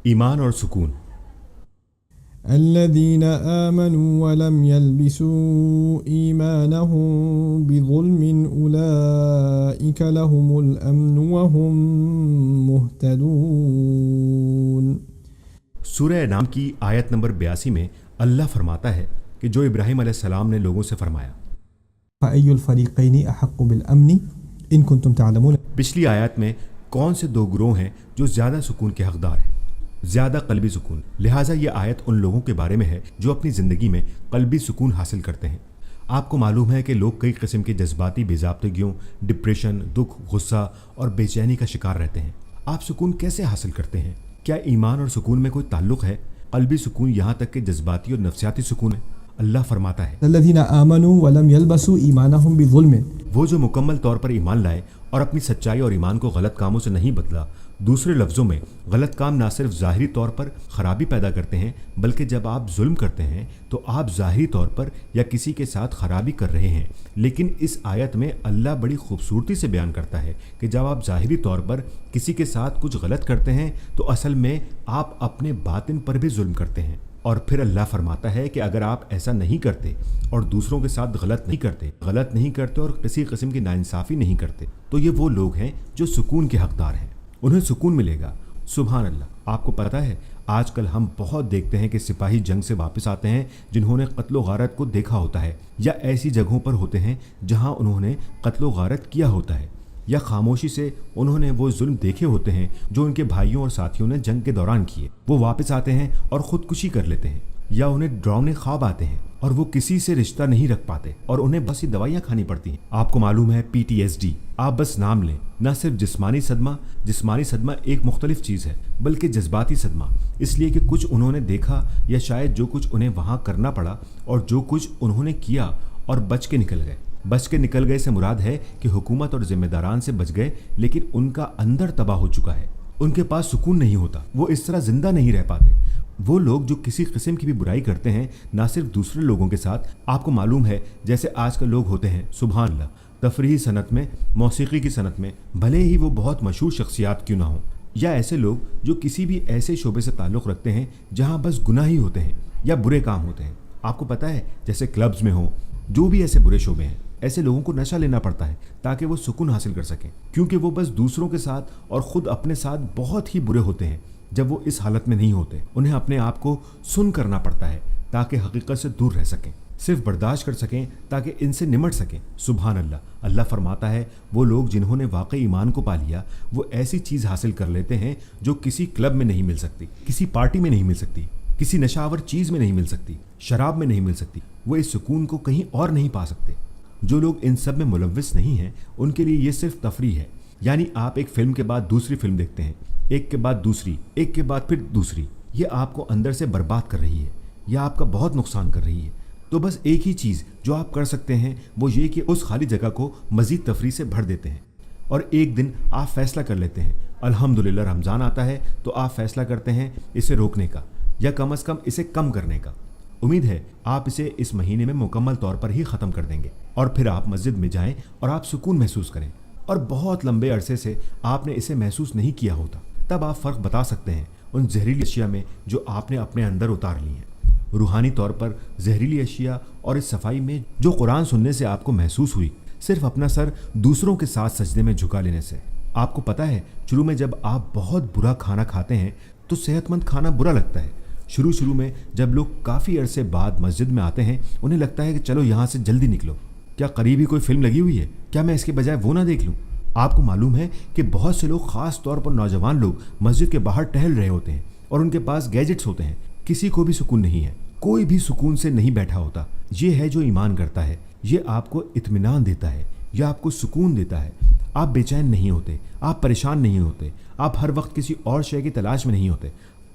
ایمان اور سکون۔ الذين آمنوا ولم يلبسوا إيمانهم بظلم أولئك لهم الأمن وهم مهتدون۔ سورہ انعام کی آیت نمبر 82 میں اللہ فرماتا ہے کہ جو ابراہیم علیہ السلام نے لوگوں سے فرمایا، فأي الفريقين أحق بالأمن إن كنتم تعلمون۔ پچھلی آیت میں کون سے دو گروہ ہیں جو زیادہ سکون کے حقدار ہیں؟ زیادہ قلبی سکون۔ لہٰذا یہ آیت ان لوگوں کے بارے میں ہے جو اپنی زندگی میں قلبی سکون حاصل کرتے ہیں۔ آپ کو معلوم ہے کہ لوگ کئی قسم کے جذباتی بے ضابطگیوں، ڈپریشن، دکھ، غصہ اور بے چینی کا شکار رہتے ہیں۔ آپ سکون کیسے حاصل کرتے ہیں؟ کیا ایمان اور سکون میں کوئی تعلق ہے؟ قلبی سکون یہاں تک کہ جذباتی اور نفسیاتی سکون ہے۔ اللہ فرماتا ہے الذين آمنوا ولم يلبسوا إيمانهم بظلم۔ وہ جو مکمل طور پر ایمان لائے اور اپنی سچائی اور ایمان کو غلط کاموں سے نہیں بدلا۔ دوسرے لفظوں میں غلط کام نہ صرف ظاہری طور پر خرابی پیدا کرتے ہیں، بلکہ جب آپ ظلم کرتے ہیں تو آپ ظاہری طور پر یا کسی کے ساتھ خرابی کر رہے ہیں۔ لیکن اس آیت میں اللہ بڑی خوبصورتی سے بیان کرتا ہے کہ جب آپ ظاہری طور پر کسی کے ساتھ کچھ غلط کرتے ہیں تو اصل میں آپ اپنے باطن پر بھی ظلم کرتے ہیں۔ اور پھر اللہ فرماتا ہے کہ اگر آپ ایسا نہیں کرتے اور دوسروں کے ساتھ غلط نہیں کرتے اور کسی قسم کی ناانصافی نہیں کرتے تو یہ وہ لوگ ہیں جو سکون کے حقدار ہیں، انہیں سکون ملے گا۔ سبحان اللہ۔ آپ کو پتہ ہے آج کل ہم بہت دیکھتے ہیں کہ سپاہی جنگ سے واپس آتے ہیں جنہوں نے قتل و غارت کو دیکھا ہوتا ہے، یا ایسی جگہوں پر ہوتے ہیں جہاں انہوں نے قتل و غارت کیا ہوتا ہے، یا خاموشی سے انہوں نے وہ ظلم دیکھے ہوتے ہیں جو ان کے بھائیوں اور ساتھیوں نے جنگ کے دوران کیے۔ وہ واپس آتے ہیں اور خودکشی کر لیتے ہیں، یا انہیں ڈراؤنے خواب آتے ہیں اور وہ کسی سے رشتہ نہیں رکھ پاتے اور انہیں بس ہی دوائیاں کھانی پڑتی ہیں۔ آپ کو معلوم ہے PTSD، آپ بس نام لیں، نہ صرف جسمانی صدمہ ایک مختلف چیز ہے بلکہ جذباتی صدمہ، اس لیے کہ کچھ انہوں نے دیکھا یا شاید جو کچھ انہیں وہاں کرنا پڑا اور جو کچھ انہوں نے کیا اور بچ کے نکل گئے سے مراد ہے کہ حکومت اور ذمہ داران سے بچ گئے، لیکن ان کا اندر تباہ ہو چکا ہے، ان کے پاس سکون نہیں ہوتا، وہ اس طرح زندہ نہیں رہ پاتے۔ وہ لوگ جو کسی قسم کی بھی برائی کرتے ہیں، نہ صرف دوسرے لوگوں کے ساتھ، آپ کو معلوم ہے جیسے آج کل لوگ ہوتے ہیں، سبحان اللہ، تفریحی صنعت میں، موسیقی کی صنعت میں، بھلے ہی وہ بہت مشہور شخصیات کیوں نہ ہوں، یا ایسے لوگ جو کسی بھی ایسے شعبے سے تعلق رکھتے ہیں جہاں بس گناہ ہی ہوتے ہیں یا برے کام ہوتے ہیں۔ آپ کو پتہ ہے جیسے کلبز میں ہوں، جو بھی ایسے برے شعبے ہیں، ایسے لوگوں کو نشہ لینا پڑتا ہے تاکہ وہ سکون حاصل کر سکیں، کیونکہ وہ بس دوسروں کے ساتھ اور خود اپنے ساتھ بہت ہی برے ہوتے ہیں۔ جب وہ اس حالت میں نہیں ہوتے، انہیں اپنے آپ کو سن کرنا پڑتا ہے تاکہ حقیقت سے دور رہ سکیں، صرف برداشت کر سکیں تاکہ ان سے نمٹ سکیں۔ سبحان اللہ۔ اللہ فرماتا ہے وہ لوگ جنہوں نے واقعی ایمان کو پا لیا، وہ ایسی چیز حاصل کر لیتے ہیں جو کسی کلب میں نہیں مل سکتی، کسی پارٹی میں نہیں مل سکتی، کسی نشہ آور چیز میں نہیں مل سکتی، شراب میں نہیں مل سکتی۔ وہ اس سکون کو کہیں اور نہیں پا سکتے۔ جو لوگ ان سب میں ملوث نہیں ہیں ان کے لیے یہ صرف تفریح ہے، یعنی آپ ایک فلم کے بعد دوسری فلم دیکھتے ہیں، ایک کے بعد دوسری، ایک کے بعد پھر دوسری، یہ آپ کو اندر سے برباد کر رہی ہے یا آپ کا بہت نقصان کر رہی ہے۔ تو بس ایک ہی چیز جو آپ کر سکتے ہیں وہ یہ کہ اس خالی جگہ کو مزید تفریح سے بھر دیتے ہیں، اور ایک دن آپ فیصلہ کر لیتے ہیں، الحمدللہ رمضان آتا ہے تو آپ فیصلہ کرتے ہیں اسے روکنے کا یا کم از کم اسے کم کرنے کا۔ امید ہے آپ اسے اس مہینے میں مکمل طور پر ہی ختم کر دیں گے، اور پھر آپ مسجد میں جائیں اور آپ سکون محسوس کریں، اور بہت لمبے عرصے سے آپ نے اسے محسوس نہیں کیا ہوتا۔ تب آپ فرق بتا سکتے ہیں ان زہریلی اشیاء میں جو آپ نے اپنے اندر اتار لی ہیں، روحانی طور پر زہریلی اشیاء، اور اس صفائی میں جو قرآن سننے سے آپ کو محسوس ہوئی، صرف اپنا سر دوسروں کے ساتھ سجدے میں جھکا لینے سے۔ آپ کو پتہ ہے شروع میں جب آپ بہت برا کھانا کھاتے ہیں تو صحت مند کھانا برا لگتا ہے۔ شروع میں جب لوگ کافی عرصے بعد مسجد میں آتے ہیں انہیں لگتا ہے کہ چلو یہاں سے جلدی نکلو، کیا قریب ہی کوئی فلم لگی ہوئی ہے، کیا میں اس کے بجائے وہ نہ دیکھ لوں۔ آپ کو معلوم ہے کہ بہت سے لوگ، خاص طور پر نوجوان لوگ، مسجد کے باہر ٹہل رہے ہوتے ہیں اور ان کے پاس گیجٹس ہوتے ہیں، کسی کو بھی سکون نہیں ہے، کوئی بھی سکون سے نہیں بیٹھا ہوتا۔ یہ ہے جو ایمان کرتا ہے، یہ آپ کو اطمینان دیتا ہے، یہ آپ کو سکون دیتا ہے۔ آپ بے چین نہیں ہوتے، آپ پریشان نہیں ہوتے، آپ ہر وقت کسی اور شے کی تلاش میں نہیں ہوتے۔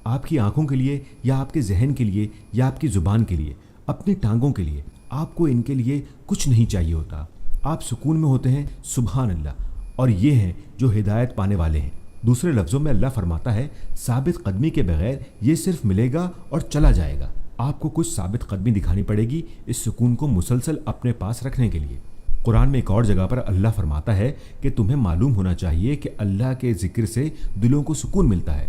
آپ کی آنکھوں کے لیے یا آپ کے ذہن کے لیے یا آپ کی زبان کے لیے، اپنی ٹانگوں کے لیے، آپ کو ان کے لیے کچھ نہیں چاہیے ہوتا۔ آپ سکون میں ہوتے ہیں، سبحان اللہ، اور یہ ہیں جو ہدایت پانے والے ہیں۔ دوسرے لفظوں میں اللہ فرماتا ہے ثابت قدمی کے بغیر یہ صرف ملے گا اور چلا جائے گا۔ آپ کو کچھ ثابت قدمی دکھانی پڑے گی اس سکون کو مسلسل اپنے پاس رکھنے کے لیے۔ قرآن میں ایک اور جگہ پر اللہ فرماتا ہے کہ تمہیں معلوم ہونا چاہیے کہ اللہ کے ذکر سے دلوں کو سکون ملتا ہے۔